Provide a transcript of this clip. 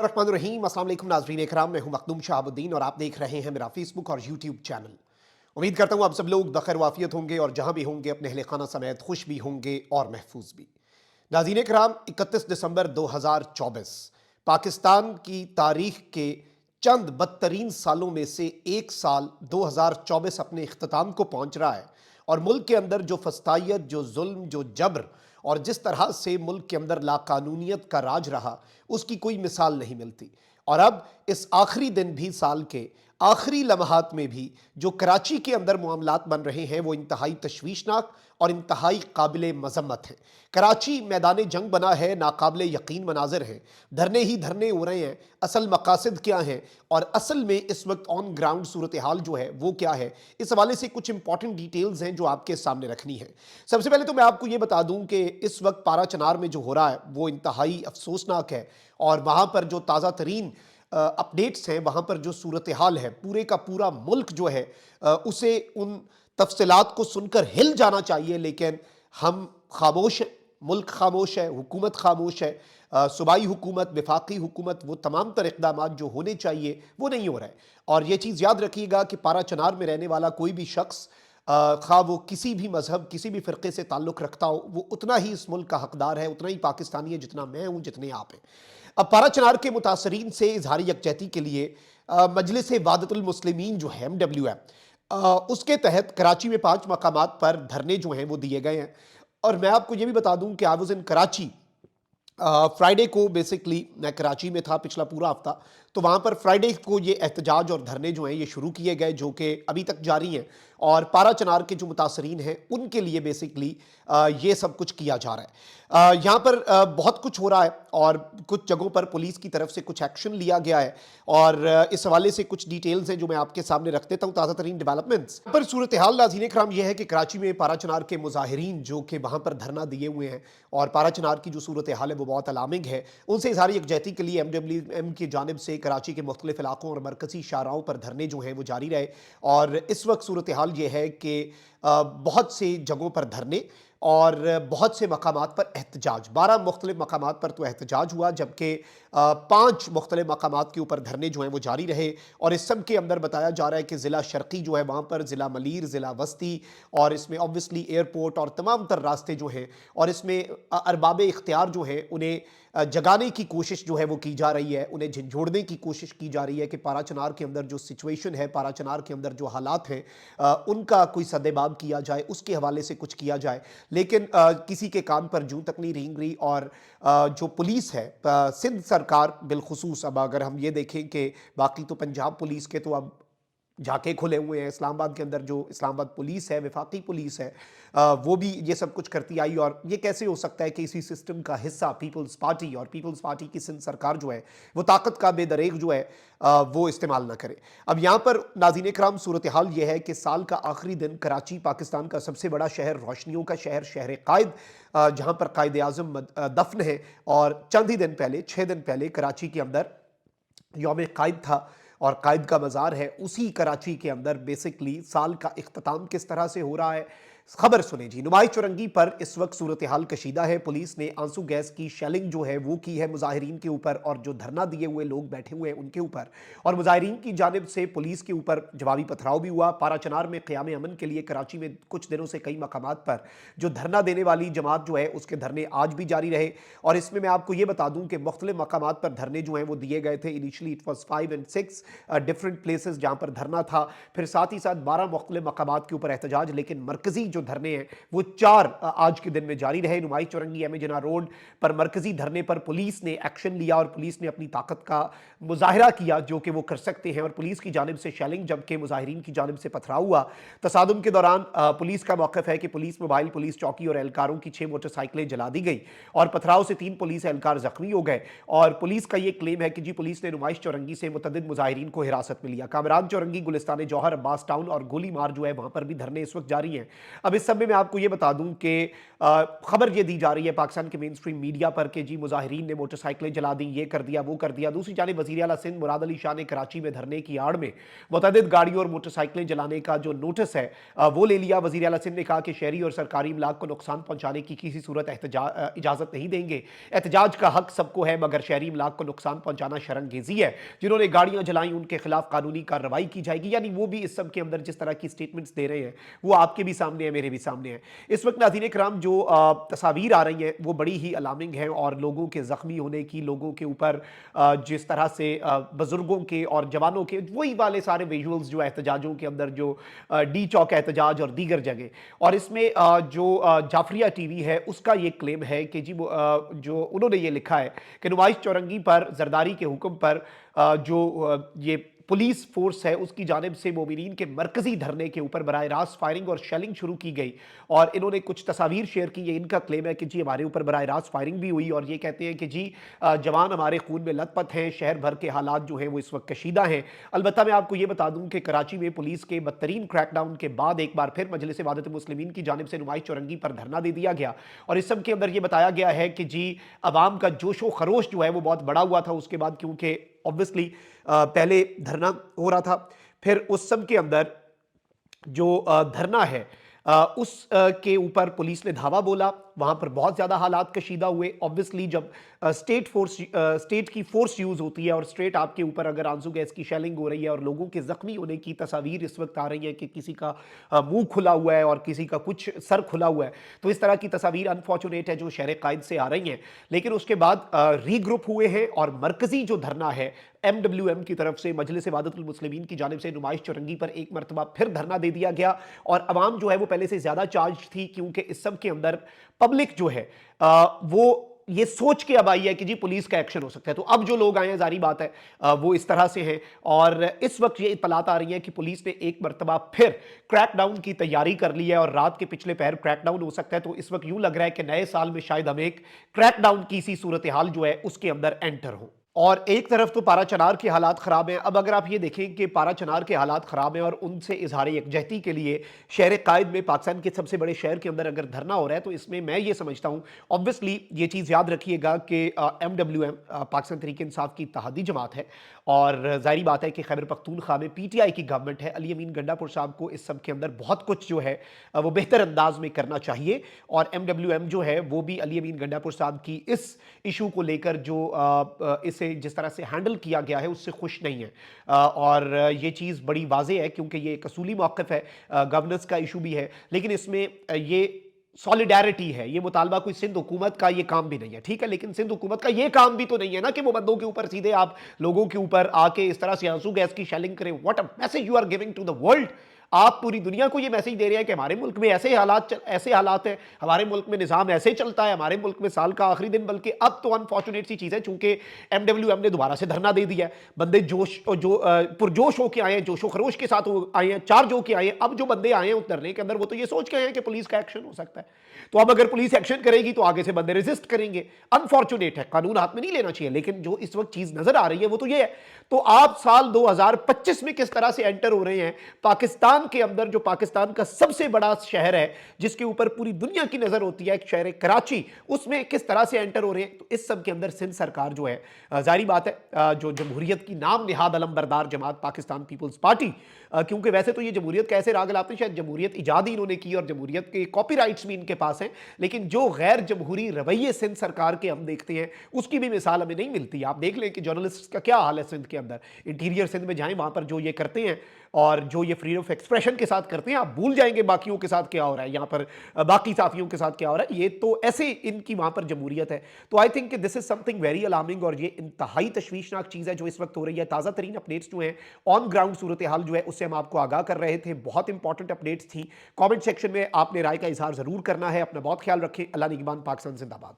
रहीम अस्सलाम वालेकुम नाज़रीन इकराम, मैं हूं मखदूम शहाबुद्दीन और आप देख रहे हैं मेरा फेसबुक और यूट्यूब चैनल। उम्मीद करता हूं आप सब लोग बखैर वाफियत होंगे और जहां भी होंगे अपने अहले खाना समेत खुश भी होंगे और महफूज भी। नाज़रीन इकराम, 31 दिसंबर 2024 पाकिस्तान की तारीख के चंद बदतरीन सालों में से एक साल 2024 अपने इख्तिताम को पहुंच रहा है और मुल्क के अंदर जो फस्तायत, जो जुल्म, जो जबर और जिस तरह से मुल्क के अंदर लाकानूनियत का राज रहा, उसकी कोई मिसाल नहीं मिलती। और अब इस आखिरी दिन भी, साल के आखिरी लम्हात में भी जो कराची के अंदर मामलात बन रहे हैं वो इंतहाई तशवीशनाक और इंतहाई काबिल मजम्मत है। कराची मैदान जंग बना है, नाकाबिल यकीन मनाजिर हैं, धरने ही धरने हो रहे हैं। असल मकासद क्या हैं और असल में इस वक्त ऑन ग्राउंड सूरत हाल जो है वो क्या है, इस हवाले से कुछ इंपॉर्टेंट डिटेल्स हैं जो आपके सामने रखनी है। सबसे पहले तो मैं आपको ये बता दूं कि इस वक्त पारा चनार में जो हो रहा है वो इंतहाई अफसोसनाक है और वहाँ पर जो ताज़ा तरीन अपडेट्स हैं, वहाँ पर जो सूरत हाल है, पूरे का पूरा मुल्क जो है उसे उन तफसीलात को सुनकर हिल जाना चाहिए, लेकिन हम खामोश हैं, मुल्क खामोश है, हुकूमत खामोश है। सूबाई हुकूमत, वफाकी हुकूमत, वो तमाम तर इक़दाम जो होने चाहिए वो नहीं हो रहे हैं। और ये चीज़ याद रखिएगा कि पारा चनार में रहने वाला कोई भी शख्स, खा वो किसी भी मजहब, किसी भी फ़िरक़े से ताल्लुक़ रखता हो, वो उतना ही इस मुल्क का हकदार है, उतना ही पाकिस्तानी है जितना मैं हूँ, जितने आप हैं। अब पारा चनार के मुतासरीन से इजहार यकजहती के लिए मजलिस वादतुल मुस्लिमीन जो है MWM, उसके तहत कराची में 5 मकामात पर धरने जो हैं वो दिए गए हैं। और मैं आपको ये भी बता दूं कि I was in Karachi Friday को। बेसिकली मैं कराची में था पिछला पूरा हफ्ता, तो वहाँ पर फ्राइडे को ये एहतजाज और धरने जो हैं ये शुरू किए गए, जो कि अभी तक जारी हैं। और पारा चनार के जो मुतासरीन हैं उनके लिए बेसिकली ये सब कुछ किया जा रहा है। यहाँ पर बहुत कुछ हो रहा है और कुछ जगहों पर पुलिस की तरफ से कुछ एक्शन लिया गया है और इस हवाले से कुछ डिटेल्स हैं जो मैं आपके सामने रख देता हूँ, ताज़ा तरीन डेवलपमेंट्स पर। सूरत हाल नाज़रीन कराम यह है कि कराची में पारा चनार के मुजाहिरीन जो कि वहाँ पर धरना दिए हुए हैं और पारा चनार की जो सूरत हाल है वो बहुत अलार्मिंग है, उनसे इज़हार यकजहती के लिए MWM की जानिब से कराची के मुख्तलिफ इलाकों और मरकजी शाहराहों पर धरने जो हैं वो जारी रहे। और इस वक्त सूरत हाल ये है कि बहुत से जगहों पर धरने और बहुत से मकामात पर एहतजाज, 12 मुख्तलिफ मकामात पर तो एहतजाज हुआ, जबकि 5 मुख्तलिफ मकामात के ऊपर धरने जो हैं वो जारी रहे। और इस सब के अंदर बताया जा रहा है कि ज़िला शर्की जो है वहाँ पर ज़िला मलीर, ज़िला वस्ती और इसमें ऑब्वियसली एयरपोर्ट और तमाम तर रास्ते जो हैं, और इसमें अरबाब इख्तियार जो हैं उन्हें जगाने की कोशिश जो है वो की जा रही है, उन्हें झंझोड़ने की कोशिश की जा रही है कि पारा चनार के अंदर जो सिचुएशन है, पारा चनार के अंदर जो हालात हैं, उनका कोई सद्देबाब किया जाए, उसके हवाले से कुछ किया जाए। लेकिन किसी के कान पर जूं तक नहीं रेंग रही। और जो पुलिस है, सिंध सरकार बिलखुसूस, अब अगर हम ये देखें कि बाकी तो पंजाब पुलिस के तो अब झाके खुले हुए हैं, इस्लामाबाद के अंदर जो इस्लामाबाद पुलिस है, वफाकी पुलिस है, वो भी ये सब कुछ करती आई। और ये कैसे हो सकता है कि इसी सिस्टम का हिस्सा पीपल्स पार्टी और पीपल्स पार्टी की सिंध सरकार जो है वो ताकत का बेदरेग जो है वो इस्तेमाल ना करे। अब यहाँ पर नाज़रीन कराम सूरत हाल ये है कि साल का आखिरी दिन कराची पाकिस्तान का सबसे बड़ा शहर, रोशनियों का शहर, शहर कायद, जहाँ पर कायद आज़म दफन है। और चंद ही दिन पहले, 6 दिन पहले कराची के अंदर यौम कायद था और कायद का मज़ार है। उसी कराची के अंदर बेसिकली साल का इख्तिताम किस तरह से हो रहा है, खबर सुने जी। नुमाइश चौरंगी पर इस वक्त सूरत हाल कशीदा है। पुलिस ने आंसू गैस की शेलिंग जो है वो की है मुजाहिरीन के ऊपर और जो धरना दिए हुए लोग बैठे हुए हैं उनके ऊपर, और मुजाहिरीन की जानिब से पुलिस के ऊपर जवाबी पथराव भी हुआ। पारा चनार में क़याम अमन के लिए कराची में कुछ दिनों से कई मकामात पर जो धरना देने वाली जमात जो है उसके धरने आज भी जारी रहे। और इसमें मैं आपको ये बता दूं कि मुख्तलिफ मकामात पर धरने जो हैं वो दिए गए थे। Initially it was 5 and 6 different places जहाँ पर धरना था, फिर साथ ही साथ 12 मुख्तलिफ मकामात के ऊपर एहतजाज, लेकिन मरकजी जो धरने हैं वो 4 आज के दिन में जारी रहे। नुमाइश चौरंगी एम ए जिन्ना रोड पर मरकजी धरने पर पुलिस ने एक्शन लिया और पुलिस ने अपनी ताकत का मुजाहिरा किया जो कि वो कर सकते हैं, और पुलिस की जानिब से शेलिंग जबकि मुजाहिरीन की जानिब से पथराव हुआ। तसादुम के दौरान पुलिस का मौक़िफ़ है कि पुलिस मोबाइल, पुलिस चौकी और एहलकारों की 6 मोटरसाइकिलें जला दी गई और पथराव से 3 पुलिस एहलकार जख्मी हो गए। और पुलिस का ये क्लेम है कि जी पुलिस ने नुमाइश चौरंगी से मुतअद्दिद मुजाहिरीन को हिरासत में लिया। कामरान चौरंगी, गुलिस्तान जौहर, अब्बास टाउन और गोली मार जो है वहां पर भी धरने इस वक्त जारी हैं। अब इस सब में मैं आपको ये बता दूं कि खबर ये दी जा रही है पाकिस्तान के मेन स्ट्रीम मीडिया पर कि जी मुजाहिरीन ने मोटरसाइकिलें जला दी, ये कर दिया, वो कर दिया। दूसरी जानिब वज़ीर आला सिंध मुराद अली शाह ने कराची में धरने की आड़ में मुतअद्दिद गाड़ियों और मोटरसाइकिलें जलाने का जो नोटिस है वो ले लिया। वज़ीर आला सिंध ने कहा कि शहरी और सरकारी इमलाक को नुकसान पहुंचाने की किसी सूरत इजाज़त नहीं देंगे। एहतजाज का हक सबको है मगर शहरी इमलाक को नुकसान पहुंचाना शर्मगेजी है। जिन्होंने गाड़ियां जलाई उनके खिलाफ कानूनी कार्रवाई की जाएगी। यानी वो भी इस सब के अंदर जिस तरह की स्टेटमेंट्स दे रहे हैं वो आपके भी सामने है, मेरे भी सामने है। इस वक्त नाज़रीन कराम जो तस्वीर आ रही हैं वो बड़ी ही अलार्मिंग हैं और लोगों के जख्मी होने की, लोगों के ऊपर जिस तरह से बुजुर्गों के और जवानों के वही वाले सारे विजुअल्स जो एहतजाजों के अंदर जो डी चौक एहतजाज और दीगर जगह। और इसमें जो जाफरिया टीवी है उसका ये क्लेम है कि जी जो उन्होंने ये लिखा है कि नुमाइश चौरंगी पर जरदारी के हुक्म पर जो ये पुलिस फोर्स है उसकी जानिब से मोमिनीन के मरकजी धरने के ऊपर बराह रास्त फायरिंग और शेलिंग शुरू की गई। और इन्होंने कुछ तस्वीर शेयर की। ये इनका क्लेम है कि जी हमारे ऊपर बराह रास्त फायरिंग भी हुई और ये कहते हैं कि जी जवान हमारे खून में लथपथ हैं, शहर भर के हालात जो हैं वो इस वक्त कशीदा हैं। अलबत्ता मैं आपको ये बता दूं कि कराची में पुलिस के बदतरीन क्रैकडाउन के बाद एक बार फिर मजलिस वादत मुस्लिमीन की जानिब से नुमाइश चौरंगी पर धरना दे दिया गया और इस सब के अंदर ये बताया गया है कि जी अवाम का जोशो खरोश जो है वो बहुत बड़ा हुआ था उसके बाद, क्योंकि ऑब्वियसली पहले धरना हो रहा था, फिर उस सब के अंदर जो धरना है उस के ऊपर पुलिस ने धावा बोला। वहां पर बहुत ज्यादा हालात कशीदा हुए। ऑब्वियसली जब स्टेट की फोर्स यूज होती है और स्ट्रेट आपके ऊपर अगर आंसू गैस की शेलिंग हो रही है और लोगों के जख्मी होने की तस्वीर इस वक्त आ रही है कि किसी का मुंह खुला हुआ है और किसी का कुछ सर खुला हुआ है, तो इस तरह की तस्वीर अनफॉर्चुनेट है जो शहर कायद से आ रही हैं। लेकिन उसके बाद रीग्रुप हुए हैं और मरकजी जो धरना है MWM की तरफ से मजलिस वादतुल मुस्लिमीन की जानिब से नुमाइश चौरंगी पर एक मरतबा फिर धरना दे दिया गया और अवाम जो है वो पहले से ज्यादा चार्ज थी, क्योंकि इस सब के अंदर पब्लिक जो है वो ये सोच के अब आई है कि जी पुलिस का एक्शन हो सकता है। तो अब जो लोग आए हैं जारी बात है वो इस तरह से हैं और इस वक्त ये इत्तलात आ रही है कि पुलिस ने एक मरतबा फिर क्रैकडाउन की तैयारी कर ली है और रात के पिछले पहर क्रैकडाउन हो सकता है। तो इस वक्त यूं लग रहा है कि नए साल में शायद हम एक क्रैकडाउन की सी सूरत हाल जो है उसके अंदर एंटर हो। और एक तरफ तो पारा चनार के हालात खराब हैं। अब अगर आप ये देखें कि पारा चनार के हालात खराब हैं और उनसे इजहार यकजहती के लिए शहर कायद में पाकिस्तान के सबसे बड़े शहर के अंदर अगर धरना हो रहा है, तो इसमें मैं ये समझता हूँ ऑब्वियसली ये चीज़ याद रखिएगा कि MWM पाकिस्तान तहरीक इंसाफ की इत्तेहादी जमात है और जाहिर बात है कि खैबर पख्तूनख्वा में PTI की गवर्नमेंट है। अली अमीन गंडापुर साहब को इस सब के अंदर बहुत कुछ जो है वो बेहतर अंदाज में करना चाहिए और MWM जो है वो भी अली अमीन गंडापुर साहब की इस इशू को लेकर जो इसे जिस तरह से हैंडल किया गया है उससे खुश नहीं है। और ये चीज़ बड़ी वाज़ेह है क्योंकि ये एक असूली मौक़िफ़ है, गवर्नेंस का इशू भी है, लेकिन इसमें ये सॉलिडारिटी है। ये मुतालबा कोई सिंध हुकूमत का ये काम भी नहीं है, ठीक है, लेकिन सिंध हुकूमत का ये काम भी तो नहीं है ना कि वो बंदों के ऊपर सीधे आप लोगों के ऊपर आके इस तरह से आंसू गैस की शेलिंग करें। What a message you are giving to the world. आप पूरी दुनिया को ये मैसेज दे रहे हैं कि हमारे मुल्क में ऐसे हालात हैं, हमारे मुल्क में निज़ाम ऐसे चलता है, हमारे मुल्क में साल का आखिरी दिन। बल्कि अब तो अनफॉर्चुनेट सी चीज़ है चूंकि MWM ने दोबारा से धरना दे दिया है, बंदे पुरजोश होकर आए हैं, जोशो खरोश के साथ आए हैं, चार जो के आए हैं। अब जो बंदे आए हैं उस धरने के अंदर वो तो ये सोच के आए हैं कि पुलिस का एक्शन हो सकता है, तो अब अगर पुलिस एक्शन करेगी तो आगे से बंदे रेजिस्ट करेंगे। अनफॉर्चुनेट है, कानून हाथ में नहीं लेना चाहिए, लेकिन जो इस वक्त चीज नजर आ रही है वो तो ये है। तो आप साल 2025 में किस तरह से एंटर हो रहे हैं पाकिस्तान के अंदर, जो पाकिस्तान का सबसे बड़ा शहर है जिसके ऊपर पूरी दुनिया की नजर होती है, शहर कराची, उसमें किस तरह से एंटर हो रहे हैं। तो इस सब के अंदर सिंध सरकार जो है जाहिर बात है जो जमहूरियत की नाम निहाद अलमबरदार जमात पाकिस्तान पीपल्स पार्टी, क्योंकि वैसे तो ये जमहूरियत कैसे राग लाते हैं, शायद जमहूरियत ईजाद ही इन्होंने की और जमहूरियत के कॉपीराइट्स भी इनके पास हैं, लेकिन जो गैर जमहूरी रवैये सिंध सरकार के हम देखते हैं उसकी भी मिसाल हमें नहीं मिलती। आप देख लें कि जर्नलिस्ट का क्या हाल है सिंध के अंदर। इंटीरियर सिंध में जाएं, वहां पर जो ये करते हैं और जो ये फ्रीडम ऑफ एक्सप्रेशन के साथ करते हैं, आप भूल जाएंगे बाकियों के साथ क्या हो रहा है, यहाँ पर बाकी साथियों के साथ क्या हो रहा है। ये तो ऐसे इनकी वहां पर जमहूरियत है। तो I think this is something very alarming और ये इंतहाई तशवीशनाक चीज है जो इस वक्त हो रही है। ताजा तरीन अपडेट्स जो है ऑन ग्राउंड सूरत हाल जो है उससे हम आपको आगाह कर रहे थे। बहुत इंपॉर्टेंट अपडेट्स थी। कमेंट सेक्शन में आपने राय का इजहार जरूर करना है। अपना बहुत ख्याल रखें। अल्लाह निगहबान। पाकिस्तान जिंदाबाद।